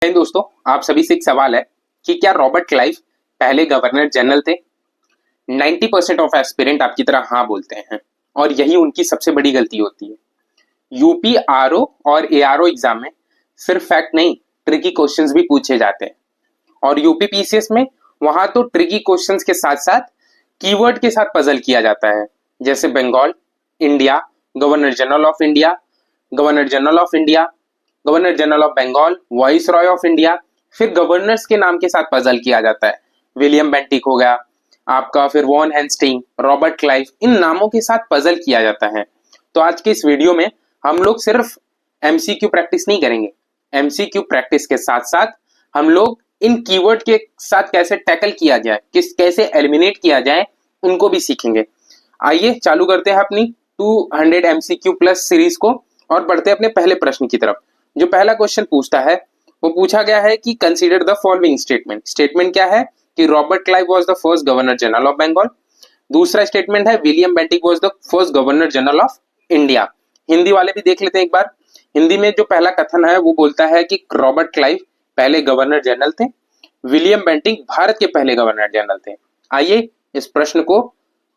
दोस्तों, आप सभी से एक सवाल है कि क्या रॉबर्ट क्लाइव पहले गवर्नर जनरल थे। 90% ऑफ एस्पिरेंट आपकी तरह हाँ बोलते हैं और यही उनकी सबसे बड़ी गलती होती है। यूपी आरओ और एआरओ एग्जाम में सिर्फ फैक्ट नहीं, ट्रिकी क्वेश्चंस भी पूछे जाते हैं और यूपी पीसीएस में वहां तो ट्रिकी क्वेश्चंस के साथ साथ कीवर्ड के साथ पजल किया जाता है, जैसे Bengal, India, governor general of India, governor general of India, governor general of Bengal, viceroy of India. फिर गवर्नर्स के नाम के साथ पजल किया जाता है। विलियम बेंटिक हो गया आपका, फिर वॉन हेस्टिंग, रॉबर्ट क्लाइव, इन नामों के साथ पजल किया जाता है। तो आज के इस वीडियो में हम लोग सिर्फ एमसीक्यू प्रैक्टिस नहीं करेंगे, एमसीक्यू प्रैक्टिस के साथ साथ हम लोग इन कीवर्ड के साथ कैसे टैकल किया जाए, कैसे एलिमिनेट किया जाए, उनको भी सीखेंगे। आइए चालू करते हैं अपनी 200 एमसीक्यू प्लस सीरीज को और बढ़ते हैं अपने पहले प्रश्न की तरफ। जो पहला क्वेश्चन पूछता है वो पूछा गया है कि consider the following statement. Statement क्या है कि Robert Clive was the first governor general of Bengal. दूसरा स्टेटमेंट है William Bentinck was the first governor general of India. Hindi वाले भी देख लेते हैं एक बार। हिंदी में जो पहला कथन है वो बोलता है कि रॉबर्ट क्लाइव पहले गवर्नर जनरल थे, विलियम बेंटिक भारत के पहले गवर्नर जनरल थे। आइए इस प्रश्न को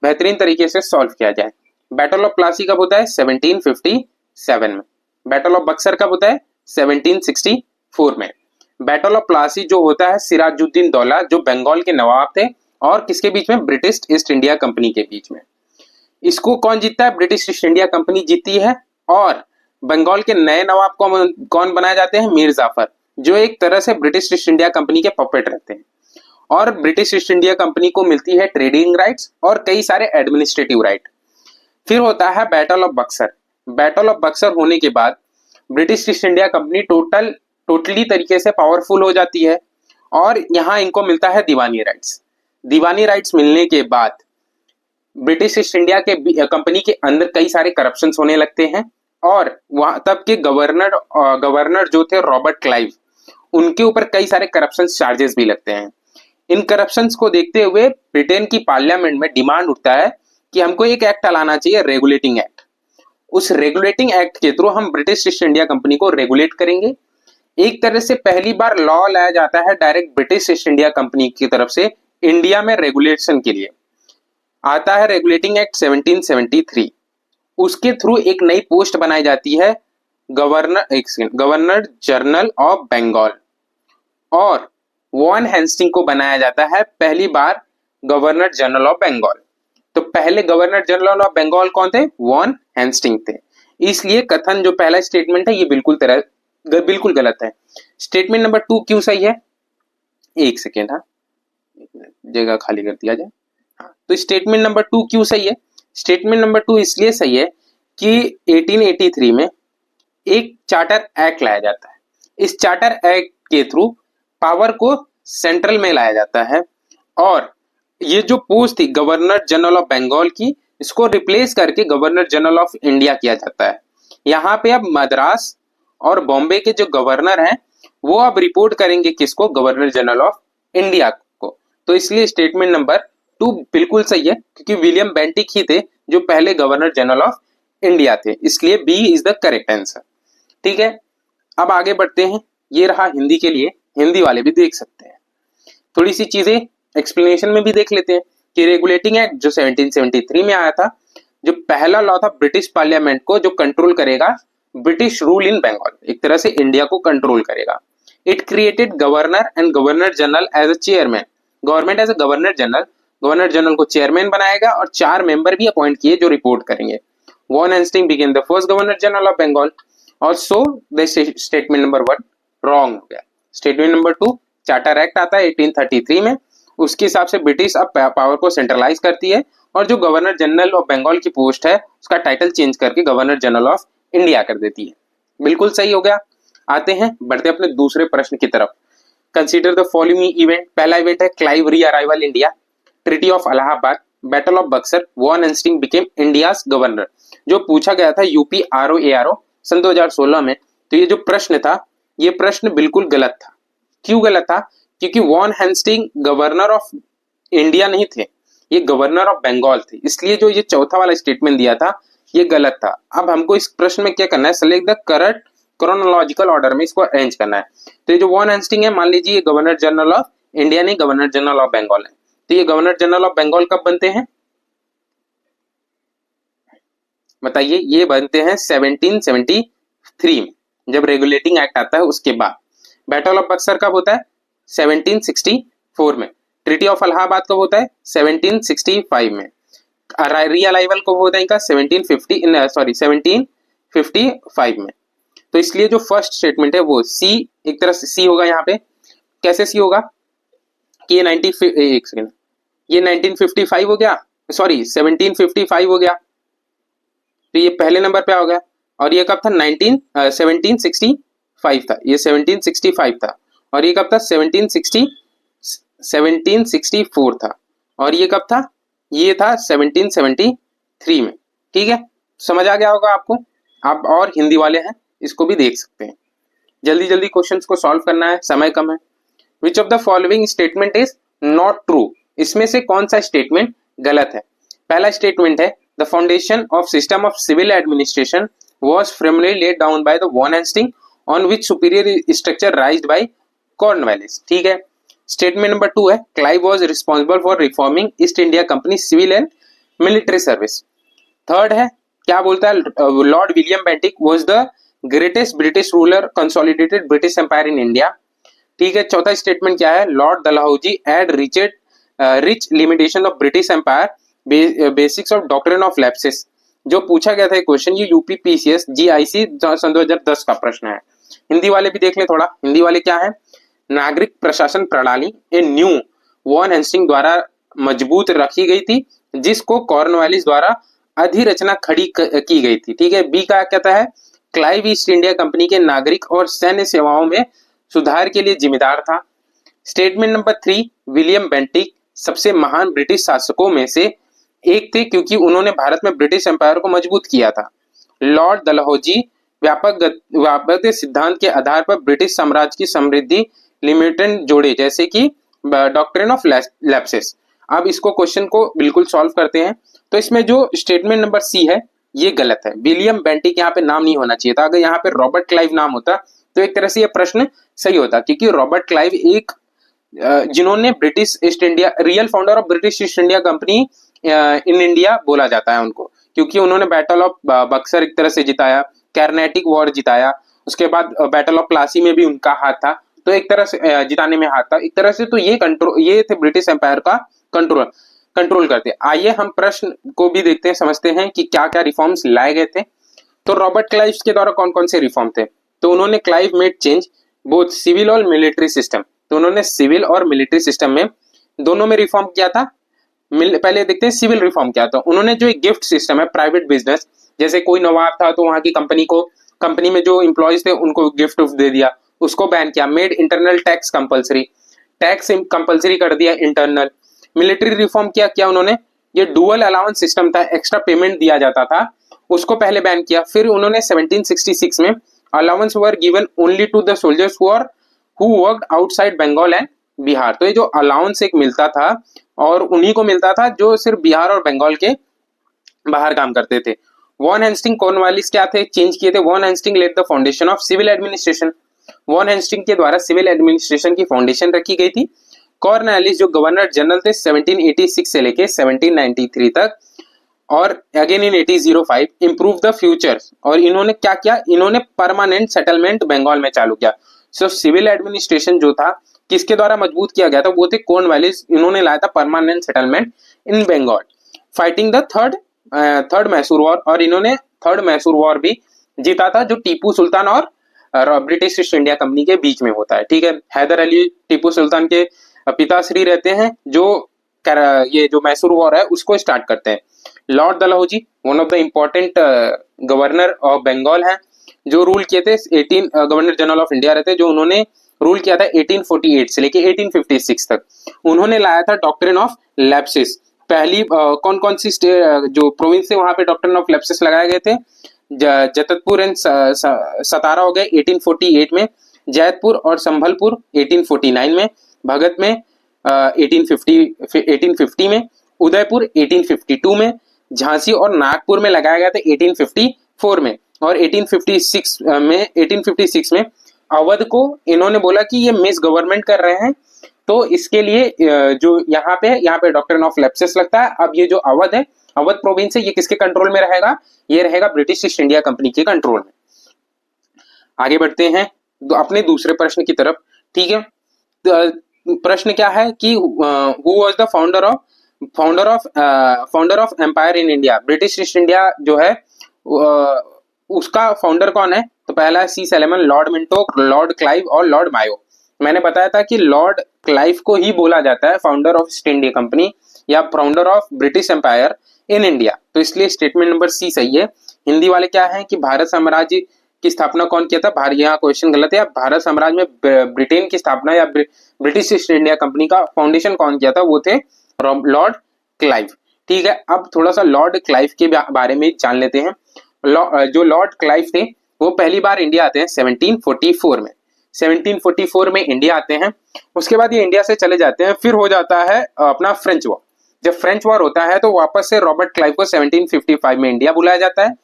बेहतरीन तरीके से सॉल्व किया जाए। बैटल ऑफ प्लासी कब होता है? 1757 में। बैटल ऑफ बक्सर कब होता है? 1764 में। बैटल ऑफ प्लासी जो होता है सिराजुद्दीन दौला जो बंगाल के नवाब थे और किसके बीच में? ब्रिटिश ईस्ट इंडिया कंपनी के बीच में। इसको कौन जीतता है? ब्रिटिश ईस्ट इंडिया कंपनी जीती है और बंगाल के नए नवाब को कौन बनाए जाते हैं? मीर जाफर, जो एक तरह से ब्रिटिश ईस्ट इंडिया कंपनी के पपेट रहते हैं। और ब्रिटिश ईस्ट इंडिया कंपनी को मिलती है ट्रेडिंग राइट्स और कई सारे एडमिनिस्ट्रेटिव राइट। फिर होता है battle of Buxar. Battle of Buxar होने के बाद British East India company totally तरीके से पावरफुल हो जाती है और यहां इनको मिलता है दीवानी राइट्स। दीवानी राइट्स मिलने के बाद ब्रिटिश ईस्ट इंडिया के कंपनी के अंदर कई सारे करप्शन होने लगते हैं और वहां तब के गवर्नर जो थे रॉबर्ट क्लाइव, उनके ऊपर कई सारे करप्शन चार्जेस भी लगते हैं। इन करप्शन को देखते हुए ब्रिटेन की पार्लियामेंट में डिमांड उठता है कि हमको एक एक्ट लाना चाहिए, रेगुलेटिंग एक्ट। उस रेगुलेटिंग एक्ट के थ्रू हम ब्रिटिश ईस्ट इंडिया कंपनी को रेगुलेट करेंगे। एक तरह से पहली बार लॉ लाया जाता है direct British East India company की तरफ से इंडिया में रेगुलेशन के लिए। आता है रेगुलेटिंग एक्ट 1773। उसके थ्रू एक नई पोस्ट बनाई जाती है गवर्नर जनरल ऑफ बंगाल और वॉन हेस्टिंग को बनाया जाता है पहली बार गवर्नर जनरल ऑफ बंगाल। तो पहले गवर्नर जनरल ऑफ बंगाल कौन थे? वॉन हेस्टिंग थे। इसलिए कथन जो पहला स्टेटमेंट है ये बिल्कुल गलत है। स्टेटमेंट नंबर 2 क्यों सही है? एक सेकेंड, हाँ जगह खाली कर दिया जाए। हाँ, तो स्टेटमेंट नंबर 2 क्यों सही है? स्टेटमेंट नंबर 2 इसलिए सही है कि 1883 में एक चार्टर एक्ट लाया जाता है। इस चार्टर एक्ट के थ्रू पावर को सेंट्रल में लाया जाता है और ये जो पोस्ट थी गवर्नर जनरल ऑफ बंगाल की, इसको रिप्लेस करके गवर्नर जनरल ऑफ इंडिया किया जाता है। यहाँ पे अब मद्रास और बॉम्बे के जो गवर्नर हैं वो अब रिपोर्ट करेंगे किसको? गवर्नर जनरल ऑफ इंडिया को। तो इसलिए स्टेटमेंट नंबर 2 बिल्कुल सही है क्योंकि विलियम बेंटिक ही थे जो पहले गवर्नर जनरल ऑफ इंडिया थे। इसलिए B is the correct answer. ठीक है, अब आगे बढ़ते हैं। ये रहा हिंदी के लिए, हिंदी वाले भी देख सकते हैं। थोड़ी सी चीजें एक्सप्लेनेशन में भी देख लेते हैं कि रेगुलेटिंग एक्ट जो 1773 में आया था, जो पहला लॉ था ब्रिटिश पार्लियामेंट को जो कंट्रोल करेगा ब्रिटिश रूल इन बंगाल, एक तरह से इंडिया को कंट्रोल करेगा। It created governor and governor general as a chairman. Government as a governor general को चेयरमैन बनाएगा और 4 मेंबर भी अपॉइंट किए जो रिपोर्ट करेंगे। Warren Hastings became the first governor general of Bengal और so the statement number 1 wrong हो गया। स्टेटमेंट नंबर 2 चार्टर एक्ट आता है 1833 में, उसके हिसाब से ब्रिटिश अब पावर को सेंट्रलाइज करती है और जो गवर्नर जनरल ऑफ बंगाल की पोस्ट है उसका टाइटल चेंज करके गवर्नर जनरल ऑफ इंडिया कर देती है। बिल्कुल सही हो गया। आते हैं, बढ़ते अपने दूसरे प्रश्न की तरफ। Consider the following event. पहला इवेंट है Clive re arrival India, treaty of Allahabad, battle of Buxar, Warren Hastings became India's governor. जो पूछा गया था यूपी आरओ एआरओ सन 2016 में। तो ये जो प्रश्न था ये प्रश्न बिल्कुल गलत था। क्यों गलत था? क्योंकि Warren Hastings governor of India नहीं थे, ये गवर्नर ऑफ बंगाल थे। इसलिए जो ये चौथा वाला स्टेटमेंट दिया था ये गलत था। अब हमको इस प्रश्न में क्या करना है? Select the correct chronological order में इसको अरेंज करना है। तो ये जो वॉन हेस्टिंग है, मान लीजिए ये गवर्नर जनरल ऑफ इंडिया नहीं, गवर्नर जनरल ऑफ बंगाल है। तो ये गवर्नर जनरल ऑफ बंगाल कब बनते हैं बताइए? ये बनते हैं 1773 में, जब रेगुलेटिंग एक्ट आता है उसके बाद। बैटल ऑफ बक्सर कब होता है? 1764 में। ट्रीटी ऑफ अलाहाबाद कब होता है? 1765 में। रीअलाइवल कब होता है इनका? 1755 में। तो इसलिए जो फर्स्ट स्टेटमेंट है वो सी, एक तरह से सी होगा यहाँ पे। कैसे सी होगा कि ये 1955 हो गया, सॉरी 1755 हो गया, तो ये पहले नंबर पे हो गया। और ये कब था? 1765 था, ये 1765 था। और ये कब था? 1764 था। और ये कब था? ये था 1773 में। ठीक है, समझ आ गया होगा आपको। आप और हिंदी वाले हैं इसको भी देख सकते हैं। जल्दी जल्दी क्वेश्चंस को सॉल्व करना है, समय कम है। विच of the following statement is not true? इसमें से कौन सा स्टेटमेंट गलत है? पहला स्टेटमेंट है the foundation of system of civil administration was firmly laid down by the Vaughan Hastings on which superior structure raised by Cornwallis। ठीक है। स्टेटमेंट नंबर 2 है Clive was responsible for reforming East India Company civil and military service। Third है, क्या बोलता है? Lord William Bentinck was the greatest British ruler consolidated British Empire in India। ठीक है। चौथा स्टेटमेंट क्या है? Lord Dalhousie had reached limitation of British Empire basics of doctrine of lapses. जो पूछा गया था क्वेश्चन, ये यूपी पीसीएस जीआईसी सन 2010 का प्रश्न है। हिंदी वाले भी देख ले थोड़ा। हिंदी वाले क्या है? नागरिक प्रशासन प्रणाली ए न्यू वॉन हेस्टिंग द्वारा मजबूत रखी गई थी, जिसको कॉर्नवालिस द्वारा अधिरचना खड़ी की गई थी। ठीक है। बी का कहता है क्लाइव ईस्ट इंडिया कंपनी के नागरिक और सैन्य सेवाओं में सुधार के लिए जिम्मेदार था। स्टेटमेंट नंबर 3 विलियम बेंटिक सबसे महान ब्रिटिश शासकों में से एक थे क्योंकि उन्होंने भारत में ब्रिटिश एम्पायर को मजबूत किया था। लॉर्ड डलहौजी व्यापक सिद्धांत के आधार पर ब्रिटिश साम्राज्य की समृद्धि लिमिटेड जोड़े, जैसे कि डॉक्ट्रिन ऑफ लैप्सेस। अब इसको क्वेश्चन को बिल्कुल सॉल्व करते हैं। तो इसमें जो स्टेटमेंट नंबर सी है ये गलत है। विलियम बेंटिक यहाँ पे नाम नहीं होना चाहिए था। अगर यहाँ पे रॉबर्ट क्लाइव नाम होता तो एक तरह से ये प्रश्न सही होता, क्योंकि रॉबर्ट क्लाइव एक जिन्होंने British East India, real founder of British East India company in India बोला जाता है उनको, क्योंकि उन्होंने बैटल ऑफ बक्सर एक तरह से जिताया, कैरनेटिक वॉर जिताया, उसके बाद बैटल ऑफ प्लासी में भी उनका हाथ था, तो एक तरह से जिताने में हाथ था एक तरह से। तो ये थे ब्रिटिश एम्पायर का कंट्रोल करते। आइए हम प्रश्न को भी देखते हैं, समझते हैं कि क्या क्या रिफॉर्म्स लाए गए थे। तो रॉबर्ट क्लाइव के द्वारा कौन कौन से रिफॉर्म थे? तो उन्होंने Clive made change both civil और मिलिट्री सिस्टम। तो उन्होंने सिविल और मिलिट्री सिस्टम में दोनों में रिफॉर्म किया था। पहले देखते हैं सिविल रिफॉर्म क्या था। उन्होंने जो एक गिफ्ट सिस्टम है प्राइवेट बिजनेस, जैसे कोई नवाब था तो वहां की कंपनी में जो एम्प्लॉयज थे उनको गिफ्ट दे दिया, उसको बैन किया। Made internal tax compulsory, tax compulsory कर दिया इंटरनल। मिलिट्री रिफॉर्म क्या उन्होंने? ये डुअल अलाउंस सिस्टम था, एक्स्ट्रा पेमेंट दिया जाता था, उसको पहले बैन किया। फिर उन्होंने 1766 में allowance were given only to the soldiers who worked outside Bengal and Bihar. तो ये जो अलाउंस एक मिलता था और उन्हीं को मिलता था जो सिर्फ बिहार और बंगाल के बाहर काम करते थे। वॉन हेस्टिंग कॉर्नवालिस क्या थे? चेंज किए थे। Warren Hastings laid the foundation of civil administration. Warren Hastings के द्वारा सिविल एडमिनिस्ट्रेशन की फाउंडेशन रखी गई थी। कॉर्नवालिस जो गवर्नर जनरल थे 1786 से लेके 1793 तक, और again in 1805 improve the future. और इन्होंने क्या किया? इन्होंने परमानेंट सेटलमेंट बंगाल में चालू किया। सो सिविल एडमिनिस्ट्रेशन जो था किसके द्वारा मजबूत किया गया था? वो थे कॉर्नवालिस। इन्होंने लाया था permanent settlement in Bengal. Fighting the third Mysore war, और इन्होंने थर्ड मैसूर वॉर भी जीता था, जो टीपू सुल्तान और ब्रिटिश ईस्ट इंडिया कंपनी के बीच में होता है। ठीक है। हैदर अली टीपू सुल्तान के पिताश्री रहते हैं, जो ये जो मैसूर वॉर है उसको स्टार्ट करते हैं। Lord Dalhousie one of the important governor of Bengal है, जो रूल किए थे। गवर्नर जनरल ऑफ इंडिया रहते, जो उन्होंने रूल किया था 1848 से लेके 1856 तक। उन्होंने लाया था डॉक्ट्रिन ऑफ लैप्सेस। पहली कौन कौन सी जो प्रोविंस थे वहां पे डॉक्ट्रिन ऑफ लैप्सेस लगाए गए थे? जतपुर एंड सतारा हो गए 1848 में, जैतपुर और संभलपुर 1849 में, भगत में 1850 में, उदयपुर 1852 में, झांसी और नागपुर में लगाया गया था 1854 में। और 1856 में अवध को इन्होंने बोला कि ये मिस गवर्नमेंट कर रहे हैं, तो इसके लिए जो यहाँ पे डॉक्ट्रिन ऑफ लैप्सेस लगता है। अब ये जो अवध है, अवध प्रोविंस है, ये किसके कंट्रोल में रहेगा? ये रहेगा ब्रिटिश ईस्ट इंडिया कंपनी के कंट्रोल में। आगे बढ़ते हैं अपने दूसरे प्रश्न की तरफ। ठीक है, प्रश्न क्या है कि who was the founder of empire in India? British East India जो है उसका फाउंडर कौन है? तो पहला है सी सैलेमन, लॉर्ड मिंटो, लॉर्ड क्लाइव और लॉर्ड मायो। मैंने बताया था कि लॉर्ड क्लाइव को ही बोला जाता है founder of East India Company या founder of British Empire in India, तो इसलिए स्टेटमेंट नंबर सी सही है। हिंदी वाले क्या है कि भारत साम्राज्य की स्थापना कौन किया था? यहाँ क्वेश्चन गलत है। भारत साम्राज्य में ब्रिटेन की स्थापना या ब्रिटिश ईस्ट इंडिया कंपनी का फाउंडेशन कौन किया था? वो थे लॉर्ड क्लाइव। ठीक है, अब थोड़ा सा लॉर्ड क्लाइव के बारे में जान लेते हैं। जो लॉर्ड क्लाइव थे वो पहली बार इंडिया आते हैं 1744 में। 1744 में इंडिया आते हैं, उसके बाद ये इंडिया से चले जाते हैं, फिर हो जाता है अपना फ्रेंच वॉर। जब फ्रेंच वॉर होता है तो वापस से रॉबर्ट क्लाइव को 1755 में इंडिया बुलाया जाता है।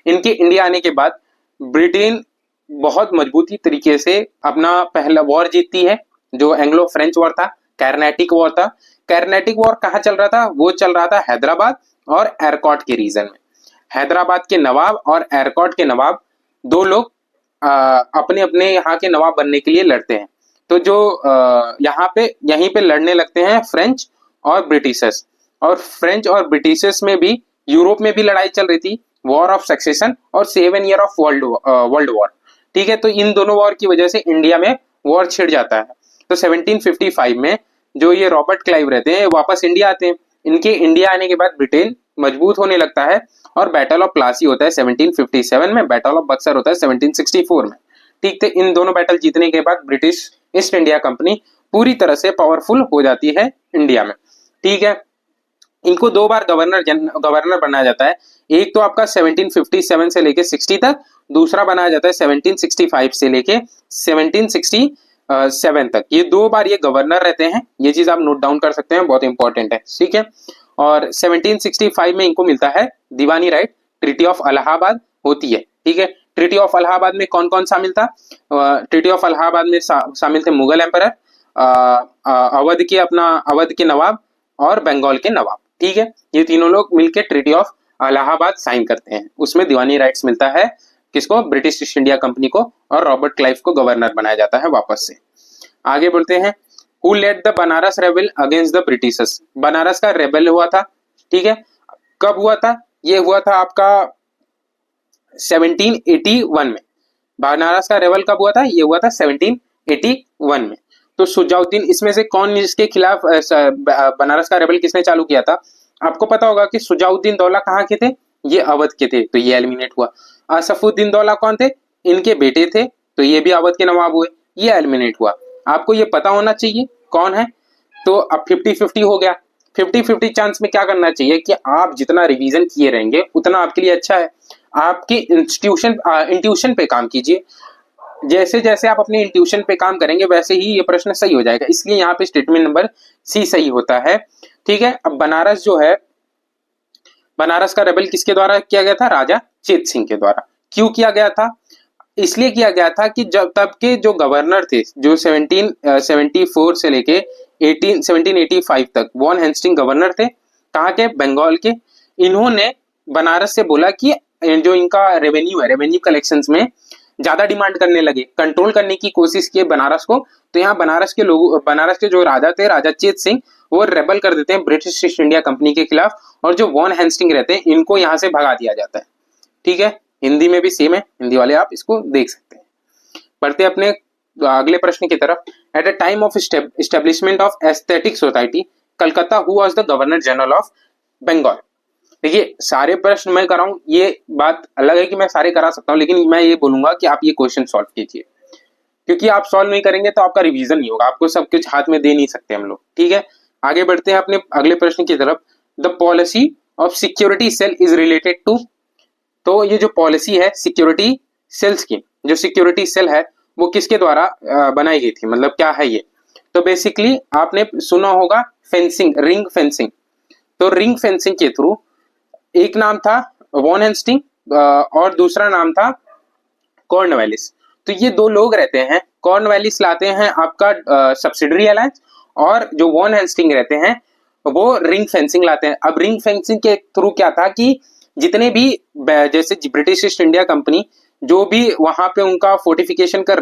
इनके इंडिया आने के बाद ब्रिटेन बहुत मजबूती तरीके से अपना पहला वॉर जीतती है, जो एंग्लो फ्रेंच वॉर था, कार्नेटिक वॉर था। कार्नेटिक वॉर कहाँ चल रहा था? वो चल रहा था हैदराबाद और एरकॉट के रीजन में। हैदराबाद के नवाब और एरकॉट के नवाब दो लोग अपने अपने यहाँ के नवाब बनने के लिए लड़ते हैं। तो जो यहीं पे लड़ने लगते हैं फ्रेंच और ब्रिटिशर्स, और फ्रेंच और ब्रिटिशर्स में भी यूरोप में भी लड़ाई चल रही थी, वॉर ऑफ सक्सेशन और 7 ईयर ऑफ वर्ल्ड वॉर। ठीक है, तो इन दोनों वॉर की वजह से इंडिया में वॉर छिड़ जाता है। तो 1755 में जो ये रॉबर्ट क्लाइव रहते हैं वापस इंडिया आते हैं। इनके इंडिया आने के बाद ब्रिटेन मजबूत होने लगता है और बैटल ऑफ प्लासी होता है 1757 में, बैटल ऑफ बक्सर होता है 1764 में। ठीक थे, इन दोनों बैटल जीतने के बाद ब्रिटिश ईस्ट इंडिया कंपनी पूरी तरह से पावरफुल हो जाती है इंडिया में। ठीक है, इनको दो बार गवर्नर बनाया जाता है। एक तो आपका 1757 से लेके 60 तक, दूसरा बनाया जाता है 1765 से लेके 1767 तक। ये दो बार ये गवर्नर रहते हैं, ये चीज आप नोट डाउन कर सकते हैं, बहुत इंपॉर्टेंट है। ठीक है, और 1765 में इनको मिलता है दीवानी राइट, ट्रीटी ऑफ इलाहाबाद होती है। ठीक है, ट्रीटी ऑफ इलाहाबाद में कौन कौन शामिल था? ट्रीटी ऑफ इलाहाबाद में शामिल थे मुगल एम्परर, अवध के नवाब और बंगाल के नवाब। ठीक है, ये तीनों लोग मिलकर ट्रीटी ऑफ इलाहाबाद साइन करते हैं। उसमें दीवानी राइट्स मिलता है किसको? ब्रिटिश ईस्ट इंडिया कंपनी को, और रॉबर्ट क्लाइव को गवर्नर बनाया जाता है वापस से। आगे बढ़ते हैं। Who led the Banaras rebel against the Britishers? Banaras का रेबेल हुआ था। ठीक है, कब हुआ था? ये हुआ था आपका 1781 में। बनारस का रेबेल कब हुआ था? ये हुआ था 1781 में। तो सुजाउद्दीन, इसमें से कौन इसके खिलाफ बनारस का रेबेल किसने चालू किया था? आपको पता होगा कि सुजाउद्दीन दौला कहाँ के थे? ये अवध के थे, तो ये एलिमिनेट हुआ। असफुद्दीन दौला कौन थे? इनके बेटे थे, तो ये भी अवध के नवाब हुए, ये एलिमिनेट हुआ। आपको ये पता होना चाहिए कौन है। तो अब 50-50 हो गया। 50-50 चांस में क्या करना चाहिए कि आप जितना रिवीजन किए रहेंगे उतना आपके लिए अच्छा है। आपके इंट्यूशन पे काम कीजिए। जैसे जैसे आप अपने इंट्यूशन पे काम करेंगे वैसे ही ये प्रश्न सही हो जाएगा, इसलिए यहाँ पे स्टेटमेंट नंबर सी सही होता है। ठीक है, अब बनारस जो है, बनारस का रेबेल किसके द्वारा किया गया था? राजा चेत सिंह के द्वारा। क्यों किया गया था? इसलिए किया गया था कि जब तब के जो गवर्नर थे, जो 1774 से लेके 1785 तक वॉन हेस्टिंग गवर्नर थे, कहाँ के? बंगाल के। इन्होंने बनारस से बोला कि जो इनका रेवेन्यू है, रेवेन्यू कलेक्शंस में ज्यादा डिमांड करने लगे, कंट्रोल करने की कोशिश किए बनारस को। तो यहाँ बनारस के जो राजा थे, राजा चेत सिंह, वो रेबल कर देते हैं ब्रिटिश ईस्ट इंडिया कंपनी के खिलाफ, और जो वॉन हेस्टिंग रहते हैं इनको यहाँ से भगा दिया जाता है। ठीक है, हिंदी में भी सेम है, हिंदी वाले आप इसको देख सकते हैं। बढ़ते अपने अगले प्रश्न की तरफ। At a time of establishment of Asiatic society Calcutta, who was the governor general of Bengal? देखिए, सारे प्रश्न मैं कराऊं, ये बात अलग है कि मैं सारे करा सकता हूं, लेकिन मैं ये बोलूंगा कि आप ये क्वेश्चन सॉल्व कीजिए, क्योंकि आप सॉल्व नहीं करेंगे तो आपका रिवीजन नहीं होगा, आपको सब कुछ हाथ में दे नहीं सकते हम लोग। ठीक है, आगे बढ़ते हैं अपने अगले प्रश्न की तरफ। The policy of security cell is related to? तो ये जो पॉलिसी है सिक्योरिटी सेल्स की, जो सिक्योरिटी सेल है वो किसके द्वारा बनाई गई थी, मतलब क्या है ये? तो बेसिकली आपने सुना होगा फेंसिंग, रिंग फेंसिंग। तो रिंग फेंसिंग के थ्रू एक नाम था वॉन हेस्टिंग, और दूसरा नाम था कॉर्नवालिस। तो ये दो लोग रहते हैं। कॉर्नवालिस लाते हैं आपका सब्सिडरी अलायंस, और जो वॉन हेस्टिंग रहते हैं वो रिंग फेंसिंग लाते हैं। अब रिंग फेंसिंग के थ्रू क्या था कि जितने भी जैसे ब्रिटिश ईस्ट इंडिया कंपनी जो भी वहां पे उनका फोर्टिफिकेशन कर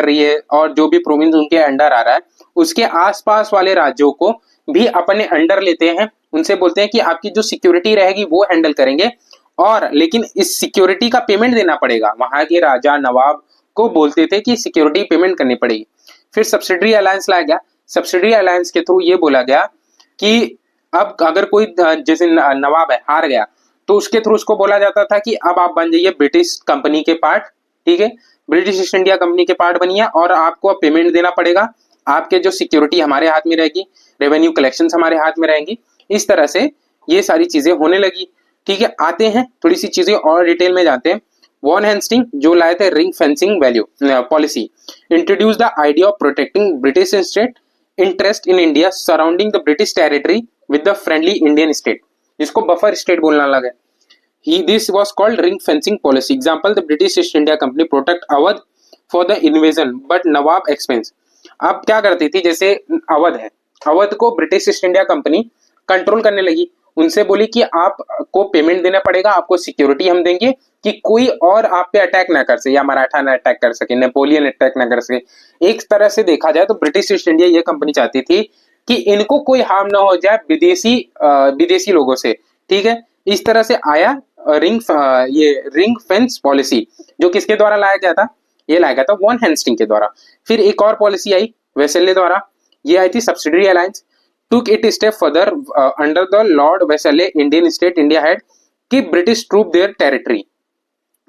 रही है और जो भी प्रोविंस उनके अंडर आ रहा है, उसके आसपास वाले राज्यों को भी अपने अंडर लेते हैं। उनसे बोलते हैं कि आपकी जो सिक्योरिटी रहेगी वो हैंडल करेंगे, और लेकिन इस सिक्योरिटी का पेमेंट देना पड़ेगा। वहां के राजा नवाब को बोलते थे कि सिक्योरिटी पेमेंट करनी पड़ेगी। फिर सब्सिडरी अलायंस लाया गया। सब्सिडरी अलायंस के थ्रू ये बोला गया कि अब अगर कोई जैसे नवाब है हार गया, तो उसके थ्रू उसको बोला जाता था कि अब आप बन जाइए ब्रिटिश कंपनी के पार्ट, ठीक है, ब्रिटिश ईस्ट इंडिया कंपनी के पार्ट बनिए, और आपको अब पेमेंट देना पड़ेगा। आपके जो सिक्योरिटी हमारे हाथ में रहेगी, रेवेन्यू कलेक्शन हमारे हाथ में रहेंगी। इस तरह से ये सारी चीजें होने लगी। ठीक है, आते हैं थोड़ी सी चीजें और डिटेल में जानते हैं। वॉन हेस्टिंग जो लाए थे ring fencing value policy, introduce the idea of protecting British state interest in India surrounding the British territory with the friendly Indian state, जिसको बफर स्टेट बोलना लगा। This was called ring fencing policy. Example, the British East India Company protect Awadh for the invasion, but Nawab expense. अब क्या करती थी, जैसे अवध है, अवध को British East India company control करने लगी। उनसे बोली कि आपको पेमेंट देना पड़ेगा, आपको सिक्योरिटी हम देंगे कि कोई और आप पे अटैक ना कर सके, या मराठा ना अटैक कर सके, नेपोलियन अटैक ना कर सके। एक तरह से देखा जाए तो ब्रिटिश ईस्ट इंडिया ये कंपनी चाहती थी कि इनको कोई हार्म ना हो जाए विदेशी लोगों से। ठीक है, इस तरह से आया ये रिंग फेंस पॉलिसी, जो किसके द्वारा लाया गया था, ये लाया गया था वॉन हेस्टिंग के द्वारा। फिर एक और पॉलिसी आई वेसेले द्वारा, ये आई थी subsidiary alliance. Took it step further under the Lord Wellesley Indian state India had कि ब्रिटिश ट्रूप देयर टेरिटरी।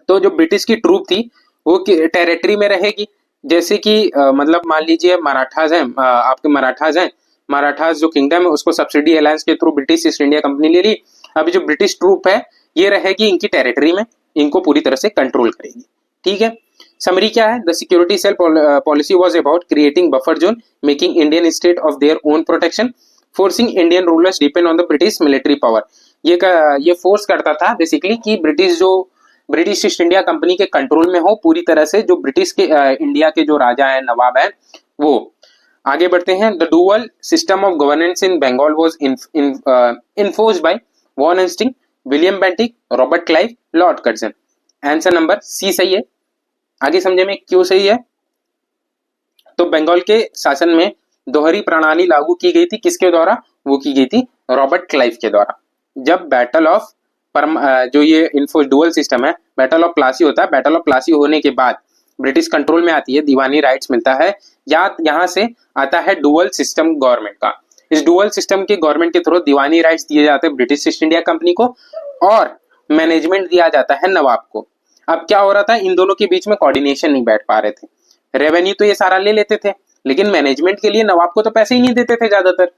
तो जो ब्रिटिश की ट्रूप थी वो टेरिटरी में रहेगी। जैसे कि मतलब मान लीजिए मराठाज हैं, आपके मराठाज जो किंगडम है उसको सब्सिडी अलायंस के through British East India company ले ली। अभी जो ब्रिटिश ट्रूप है ये रहेगी इनकी टेरिटरी में, इनको पूरी तरह से कंट्रोल करेगी। ठीक है, समरी क्या है, the security cell policy was about creating buffer zone, making Indian state of their own protection, forcing Indian rulers depend on the British military power. ये फोर्स करता था बेसिकली कि ब्रिटिश ईस्ट इंडिया कंपनी के control में हो पूरी तरह से, जो ब्रिटिश के इंडिया के जो राजा है, नवाब है वो। आगे बढ़ते हैं, the dual system of governance in Bengal was enforced by Warren Hastings, William Bentinck, Robert Clive, lord Curzon. Answer number C सही है। आगे समझे में क्यों सही है। तो बंगाल के शासन में दोहरी प्रणाली लागू की गई थी, किसके द्वारा, वो की गई थी रॉबर्ट क्लाइव के द्वारा। जब बैटल ऑफ जो ये इन्फो डुअल सिस्टम है, बैटल ऑफ प्लासी होता है, बैटल ऑफ प्लासी होने के बाद ब्रिटिश कंट्रोल में आती है, दीवानी राइट्स मिलता है, यहाँ से आता है डुअल सिस्टम गवर्नमेंट का। इस डुअल सिस्टम के गवर्नमेंट के थ्रू दीवानी राइट्स दिए जाते हैं ब्रिटिश ईस्ट इंडिया कंपनी को, और मैनेजमेंट दिया जाता है नवाब को। अब क्या हो रहा था, इन दोनों के बीच में कोऑर्डिनेशन नहीं बैठ पा रहे थे। रेवेन्यू तो ये सारा ले लेते थे, लेकिन मैनेजमेंट के लिए नवाब को तो पैसे ही नहीं देते थे ज्यादातर।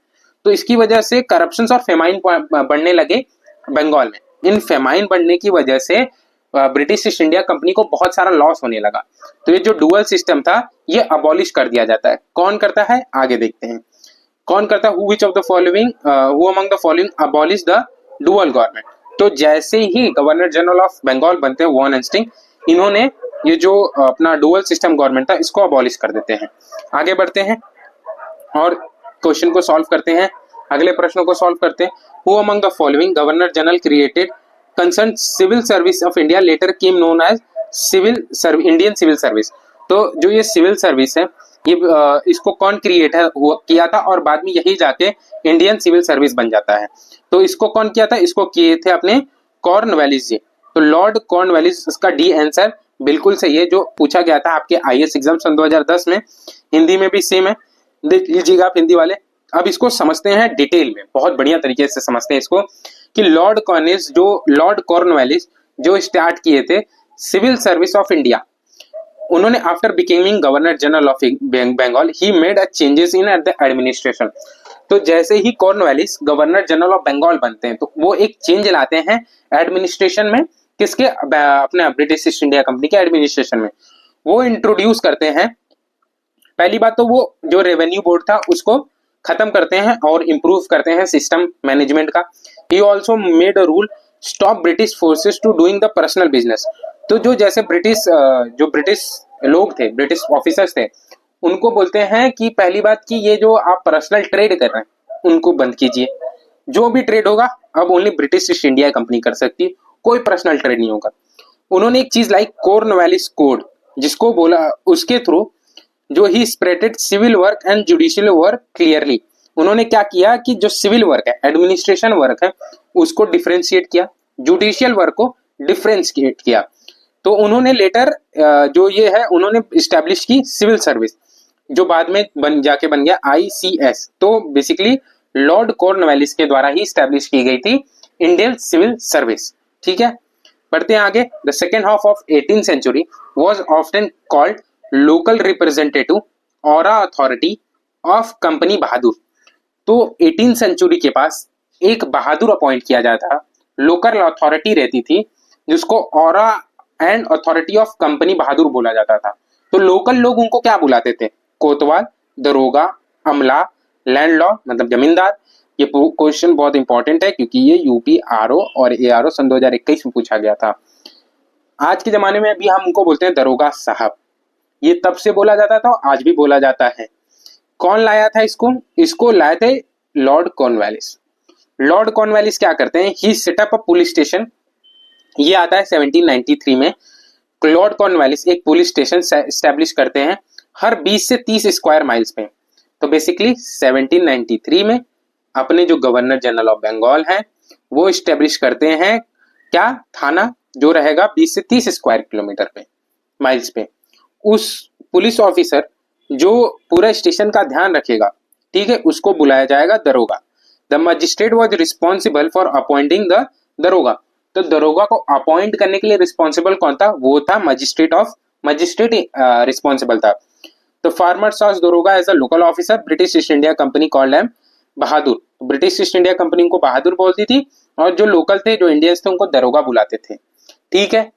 तो इसकी वजह से करप्शन और फेमाइन बढ़ने लगे बंगाल में। इन फेमाइन बढ़ने की वजह से ब्रिटिश ईस्ट इंडिया कंपनी को बहुत सारा लॉस होने लगा। तो ये जो डुअल सिस्टम था ये अबॉलिश कर दिया जाता है। कौन करता है, आगे देखते हैं कौन करता है। Who among the following abolish the dual government. तो जैसे ही गवर्नर जनरल ऑफ बंगाल बनते हैं वॉन हेस्टिंग, इन्होंने ये जो अपना डुअल सिस्टम गवर्नमेंट था इसको अबॉलिश कर देते हैं। आगे बढ़ते हैं और क्वेश्चन को सॉल्व करते हैं, अगले प्रश्नों को सॉल्व करते हैं। Who among the following governor general created concern civil service of India later came known as Indian civil service. तो जो ये सिविल सर्विस है ये इसको कौन क्रिएट है किया था, और बाद में यही जाके इंडियन सिविल सर्विस बन जाता है। तो इसको कौन किया था, इसको किए थे अपने कॉर्नवालिस जी। तो लॉर्ड कॉर्नवालिस, इसका डी आंसर बिल्कुल सही है, जो पूछा गया था आपके आईएएस एग्जाम सन 2010 में। हिंदी में भी सेम है, देख लीजिएगा आप हिंदी वाले। अब इसको समझते हैं डिटेल में, बहुत बढ़िया तरीके से समझते हैं इसको कि लॉर्ड कॉर्नवालिस जो स्टार्ट किए थे सिविल सर्विस ऑफ इंडिया, उन्होंने after becoming governor general of Bengal he made a changes in the administration. तो जैसे ही Cornwallis governor general of Bengal बनते हैं तो वो एक चेंज लाते हैं एडमिनिस्ट्रेशन में, किसके, अपने ब्रिटिश ईस्ट इंडिया कंपनी के एडमिनिस्ट्रेशन में। वो इंट्रोड्यूस करते हैं, पहली बात तो वो जो रेवेन्यू बोर्ड था उसको खत्म करते हैं और इंप्रूव करते हैं सिस्टम मैनेजमेंट का। He also made a rule stop British forces to doing the personal business. तो जो जैसे ब्रिटिश लोग थे, ब्रिटिश ऑफिसर्स थे, उनको बोलते हैं कि पहली बात कि ये जो आप पर्सनल ट्रेड कर रहे हैं उनको बंद कीजिए। जो भी ट्रेड होगा अब only British East India company कर सकती है, कोई पर्सनल ट्रेड नहीं होगा। उन्होंने एक चीज लाई कॉर्नवालिस कोड, जिसको बोला उसके थ्रू जो he spreaded civil work and judicial work clearly. उन्होंने क्या किया कि जो सिविल वर्क है, एडमिनिस्ट्रेशन वर्क है, उसको डिफरेंशिएट किया, जुडिशियल वर्क को डिफरेंशिएट किया। तो उन्होंने लेटर जो ये है उन्होंने इस्टेब्लिश की सिविल सर्विस, जो बाद में बन गया ICS। तो बेसिकली लॉर्ड कॉर्नवालिस के द्वारा ही इस्टेब्लिश की गई थी इंडियन सिविल सर्विस। ठीक है, बढ़ते हैं आगे। The second half of 18th century was often called local representative aura authority of company Bahadur. तो 18th सेंचुरी के पास एक बहादुर अपॉइंट किया जाता, लोकल अथॉरिटी रहती थी जिसको aura and authority of company Bahadur बोला जाता था। तो लोकल लोग उनको क्या बुलाते थे? कोतवाल, दरोगा, अमला, लैंडलॉर्ड मतलब जमींदार। ये क्वेश्चन बहुत इंपॉर्टेंट है क्योंकि ये यूपी आरओ और ARO सन 2021 में पूछा गया था। आज के जमाने में भी हम उनको बोलते हैं दरोगा साहब। ये तब से बोला जाता था, आज भी बोला जाता है। कौन लाया था इसको? इसको लाए थे लॉर्ड कॉर्नवालिस। लॉर्ड कॉर्नवालिस क्या करते हैं? ही सेटअप अ पुलिस स्टेशन। ये आता है 1793 में। लॉर्ड कॉर्नवालिस एक पुलिस स्टेशन एस्टेब्लिश करते हैं हर 20 से 30 स्क्वायर माइल्स पे। तो बेसिकली 1793 में अपने जो गवर्नर जनरल ऑफ बंगाल हैं वो एस्टेब्लिश करते हैं क्या? थाना, जो रहेगा 20 से 30 स्क्वायर किलोमीटर पे, माइल्स पे। उस पुलिस ऑफिसर जो पूरा स्टेशन का ध्यान रखेगा, ठीक है, उसको बुलाया जाएगा दरोगा। The magistrate was responsible for appointing the दरोगा। तो दरोगा को अपॉइंट करने के लिए रिस्पॉन्सिबल कौन था? वो था मजिस्ट्रेट रिस्पॉन्सिबल था। तो फार्मर सॉस दरोगा as a local officer, British East India company called him Bahadur. British East India company उनको बहादुर बोलती थी और जो लोकल थे, जो इंडियंस थे, उनको दरोगा बुलाते थे। ठीक है,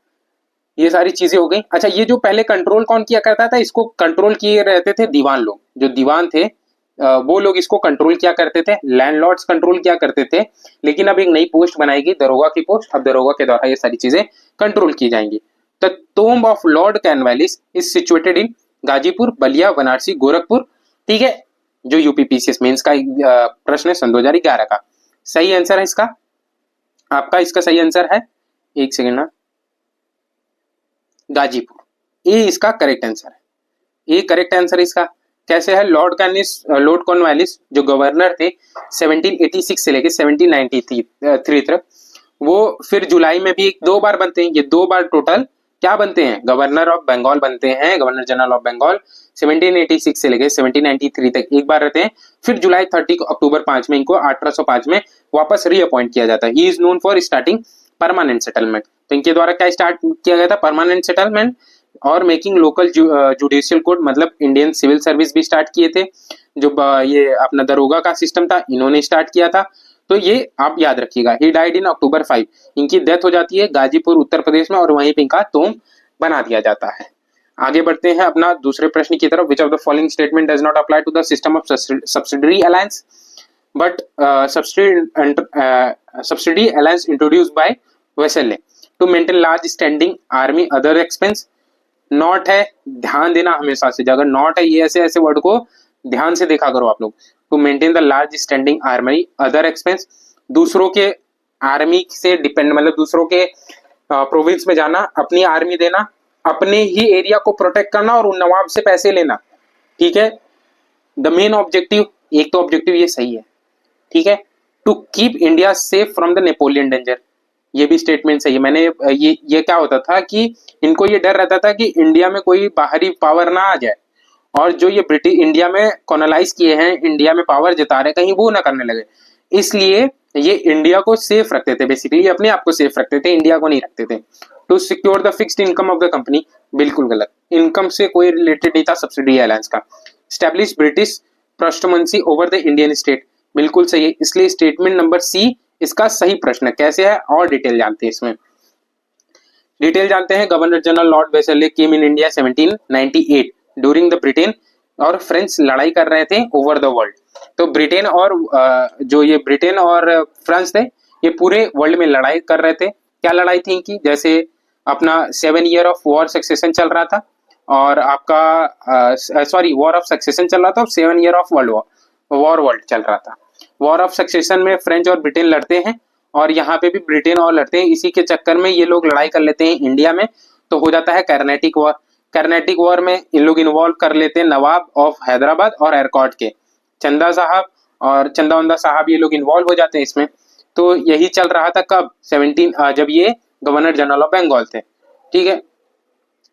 ये सारी चीजें हो गई। अच्छा, ये जो पहले कंट्रोल कौन किया करता था? इसको कंट्रोल किए रहते थे दीवान लोग। जो दीवान थे वो लोग इसको कंट्रोल किया करते थे। लैंडलॉर्ड्स कंट्रोल किया करते थे। लेकिन अब एक नई पोस्ट बनाएगी, दरोगा की पोस्ट। अब दरोगा के द्वारा ये सारी चीजें कंट्रोल की जाएंगी। The tomb of Lord Cornwallis is situated in Ghazipur, Ballia, Varanasi, Gorakhpur. ठीक है, जो UPPCS मेंस का प्रश्न है सन 2011 का। सही आंसर है इसका, आपका इसका सही आंसर है, एक सेकेंड ना, गाजीपुर। ये इसका करेक्ट आंसर है। ये करेक्ट आंसर इसका कैसे है? लॉर्ड कॉर्नवालिस जो गवर्नर थे 1786 से लेके 1793 तक, वो फिर जुलाई में भी 2 बार बनते हैं। ये 2 बार टोटल क्या बनते हैं? गवर्नर ऑफ बंगाल बनते हैं, गवर्नर जनरल ऑफ बंगाल 1786 से लेके 1793 तक एक बार रहते हैं। फिर जुलाई 30 अक्टूबर 5 में इनको 1805 में वापस रीअपॉइंट किया जाता है। He is known for starting permanent settlement. तो इनके द्वारा क्या स्टार्ट किया गया था? परमानेंट सेटलमेंट और मेकिंग लोकल जुडिशियल कोड, मतलब इंडियन सिविल सर्विस भी स्टार्ट किए थे। जो ये अपना दरोगा का सिस्टम था, इन्होंने स्टार्ट किया था। तो ये आप याद रखिएगा। He died in October 5। इनकी डेथ हो जाती है गाजीपुर उत्तर प्रदेश में और वहीं पे इनका टॉम्ब बना दिया जाता है। आगे बढ़ते हैं अपना दूसरे प्रश्न की तरफ। Which of the following statement does not apply to the system of subsidiary alliance but subsidy alliance introduced by Wellesley to maintain large standing army other expense. Not है, ध्यान देना हमेशा से। अगर नॉट है, ये ऐसे वर्ड को ध्यान से देखा करो आप लोग। To maintain the large standing army other expense, दूसरों के आर्मी से डिपेंड, मतलब दूसरों के प्रोविंस में जाना, अपनी आर्मी देना, अपने ही एरिया को प्रोटेक्ट करना और उन नवाब से पैसे लेना। ठीक है, द मेन ऑब्जेक्टिव, एक तो ऑब्जेक्टिव ये सही है। ठीक है, to keep India safe from the Napoleon danger, ये भी स्टेटमेंट सही है। मैंने ये क्या होता था कि इनको ये डर रहता था कि इंडिया में कोई बाहरी पावर ना आ जाए और जो ये ब्रिटिश इंडिया में कॉलोनाइज किए हैं, इंडिया में पावर जता रहे, कहीं वो ना करने लगे। इसलिए ये इंडिया को सेफ रखते थे, बेसिकली अपने आप को सेफ रखते थे, इंडिया को नहीं रखते थे। To secure the fixed income of the company, बिल्कुल गलत। इनकम से कोई रिलेटेड नहीं था सब्सिडी अलायंस का। Establish British paramountcy over the Indian state, बिल्कुल सही है। इसलिए स्टेटमेंट नंबर सी इसका सही प्रश्न है। कैसे है और डिटेल जानते हैं इसमें। डिटेल जानते हैं। Governor general Lord Wellesley came in India 1798 during the Britain और फ्रेंच लड़ाई कर रहे थे ओवर द वर्ल्ड। तो ब्रिटेन और जो ये ब्रिटेन और फ्रांस थे, ये पूरे वर्ल्ड में लड़ाई कर रहे थे। क्या लड़ाई थी इनकी? जैसे अपना 7 ईयर ऑफ वॉर सक्सेशन चल रहा था, और आपका सॉरी वॉर ऑफ सक्सेशन चल रहा था, और 7 ईयर ऑफ वर्ल्ड चल रहा था। वॉर ऑफ सक्सेशन में फ्रेंच और ब्रिटेन लड़ते हैं, और यहाँ पे भी ब्रिटेन और लड़ते हैं। इसी के चक्कर में ये लोग लड़ाई कर लेते हैं इंडिया में, तो हो जाता है कर्नाटिक वॉर। कर्नाटिक वॉर में इन लोग इन्वॉल्व कर लेते हैं नवाब ऑफ हैदराबाद और एरकॉट के चंदा साहब और चंदा साहब, ये लोग इन्वॉल्व हो जाते हैं इसमें। तो यही चल रहा था कब? 17 जब ये गवर्नर जनरल ऑफ बंगाल थे। ठीक है,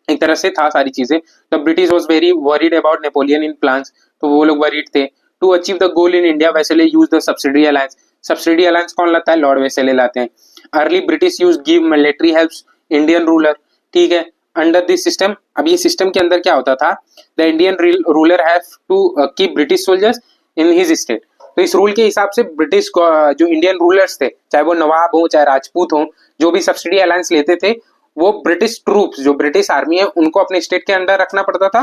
एक तरह से था सारी चीजें। The British was very worried about Napoleon in plans, तो वो लोग वरीड थे। To achieve the goal in India Wellesley use the subsidy alliance. Subsidy alliance कौन लाता है? लॉर्ड वेसेले लाते हैं। Early British use give military helps Indian ruler. ठीक है, अंडर दिस सिस्टम, अब ये सिस्टम के अंदर क्या होता था? The Indian ruler have to keep British soldiers in his state. तो इस रूल के हिसाब से ब्रिटिश जो इंडियन रूलर्स थे, चाहे वो नवाब हो चाहे राजपूत हो, जो भी सब्सिडी अलायंस लेते थे, वो ब्रिटिश ट्रूप्स, जो ब्रिटिश आर्मी है, उनको अपने स्टेट के अंडर रखना पड़ता था।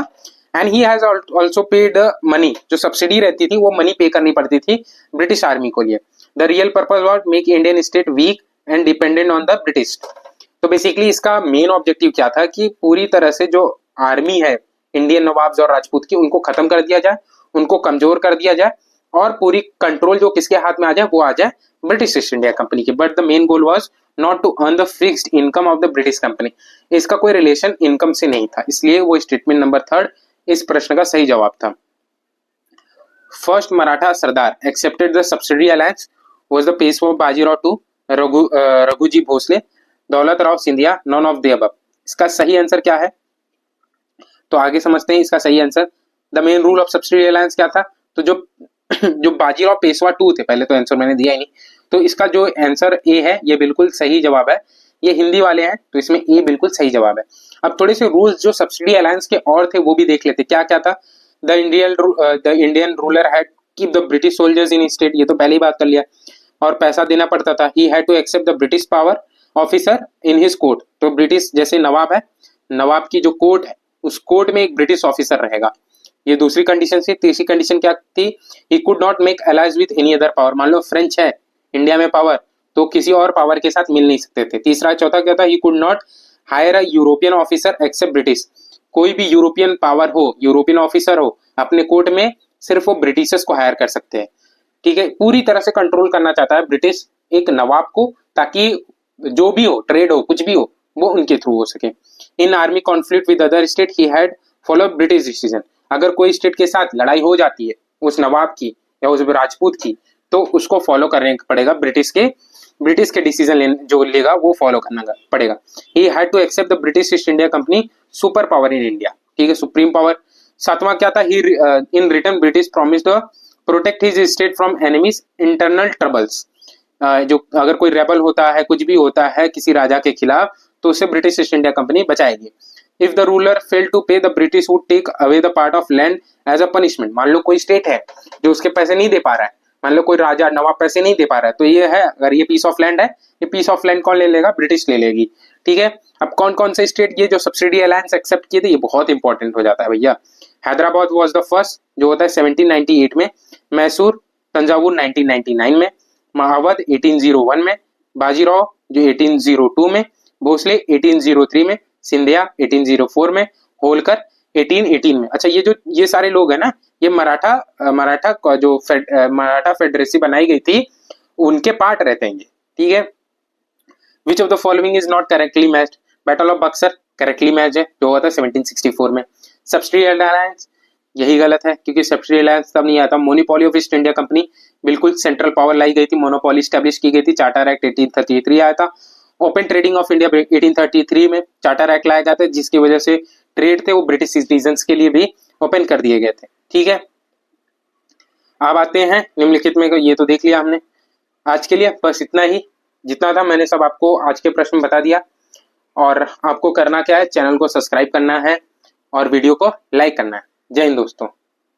And he has also paid money, जो सब्सिडी रहती थी वो मनी पे करनी पड़ती थी ब्रिटिश आर्मी को लिए। The real purpose was make Indian state weak and dependent on the British. तो बेसिकली इसका मेन ऑब्जेक्टिव क्या था कि पूरी तरह से जो आर्मी है इंडियन नवाब्स और राजपूत की, उनको खत्म कर दिया जाए, उनको कमजोर कर दिया जाए, और पूरी कंट्रोल जो किसके हाथ में आ जाए, वो आ जाए ब्रिटिश ईस्ट इंडिया कंपनी की। But the main goal was not to earn the fixed income of the British company. इसका कोई रिलेशन इनकम से नहीं था, इसलिए वो स्टेटमेंट नंबर 3 इस प्रश्न का सही जवाब था। First Maratha sardar accepted the subsidy alliance was the Peshwa Bajirao two Raghuji Bhosle, Daulat Rao Scindia, none of the above. इसका सही आंसर क्या है? तो आगे समझते हैं इसका सही answer. The main rule of subsidy alliance क्या था? तो जो बाजीराव पेशवा 2 थे, पहले तो आंसर मैंने दिया ही नहीं, तो इसका जो आंसर ए है ये बिल्कुल सही जवाब है। ये हिंदी वाले हैं तो इसमें ए बिल्कुल सही जवाब है। अब थोड़े से रूल्स जो सब्सिडी अलायंस के और थे वो भी देख लेते। क्या क्या था? The Indian ruler had keep the British soldiers in state, ये तो पहले ही बात कर लिया, और पैसा देना पड़ता था। He had to accept the British power officer in his court, तो ब्रिटिश जैसे नवाब है, नवाब की जो कोर्ट है उस कोर्ट में एक ब्रिटिश ऑफिसर रहेगा। ये दूसरी कंडीशन थी। तीसरी कंडीशन क्या थी? ही could not make alliance with any other power. मान लो फ्रेंच है इंडिया में पावर, तो किसी और पावर के साथ मिल नहीं सकते थे। तीसरा चौथा क्या था? He could not hire a European officer except British. कोई भी यूरोपियन पावर हो, यूरोपियन ऑफिसर हो अपने कोर्ट में, सिर्फ वो ब्रिटिशर्स को हायर कर सकते हैं। ठीक है, पूरी तरह से कंट्रोल करना चाहता है ब्रिटिश एक नवाब को, ताकि जो भी हो, ट्रेड हो, कुछ भी हो, वो उनके थ्रू हो सके। इन army conflict with other state he had follow British decision. अगर कोई स्टेट के साथ लड़ाई हो जाती है उस नवाब की या उस राजपूत की, तो उसको फॉलो करने पड़ेगा ब्रिटिश के डिसीजन जो लेगा वो फॉलो करना पड़ेगा। He had to accept the British East India Company super power in India. ठीक है, सुप्रीम पावर। सातवां क्या था? He in return British promise to protect his state from enemies internal troubles. जो अगर कोई रेबल होता है, कुछ भी होता है किसी राजा के खिलाफ, तो उसे ब्रिटिश ईस्ट इंडिया कंपनी बचाएगी। If the ruler fail to pay the British would take away the part of land as a punishment. मान लो कोई स्टेट है जो उसके पैसे नहीं दे पा रहा है, मान लो कोई राजा नवाब पैसे नहीं दे पा रहा है, तो ये है, अगर ये पीस ऑफ लैंड है, ये पीस ऑफ लैंड कौन ले लेगा? ब्रिटिश ले लेगी। ठीक है, अब कौन कौन से स्टेट ये जो सब्सिडी अलायंस एक्सेप्ट किए थे, ये बहुत इंपॉर्टेंट हो जाता है भैया। हैदराबाद वाज द फर्स्ट, जो होता है 1798 में, मैसूर तंजावुर 1999 में, महावद 1801 में, बाजीराव जो 1802 में, भोसले 1803 में, सिंधिया 1804 में, होलकर 1818 में। अच्छा, ये सारे लोग हैं ना, ये मराठा फेडरेसी बनाई गई थी, उनके पार्ट रहते हैं ये। ठीक है, विच of the following is not correctly matched? Battle of Buxar correctly match है, जो हुआ था 1764 में। सब्सिडी अलायंस यही गलत है, क्योंकि सब्सिडी अलायंस तब नहीं आता। Monopoly of East India company, बिल्कुल सेंट्रल पावर लाई गई थी, मोनोपोली स्टैब्लिश की गई थी, चार्टर एक्ट 1833 आया था। ओपन ट्रेडिंग ऑफ इंडिया 1833 में चार्टर एक्ट लाया गया था, जिसकी वजह से ट्रेड थे वो ब्रिटिश सिटीजन्स के लिए भी ओपन कर दिए गए थे। ठीक है, अब आते हैं निम्नलिखित में, ये तो देख लिया हमने। आज के लिए बस इतना ही, जितना था मैंने सब आपको आज के प्रश्न बता दिया। और आपको करना क्या है? चैनल को सब्सक्राइब करना है और वीडियो को लाइक करना है। जय हिंद दोस्तों।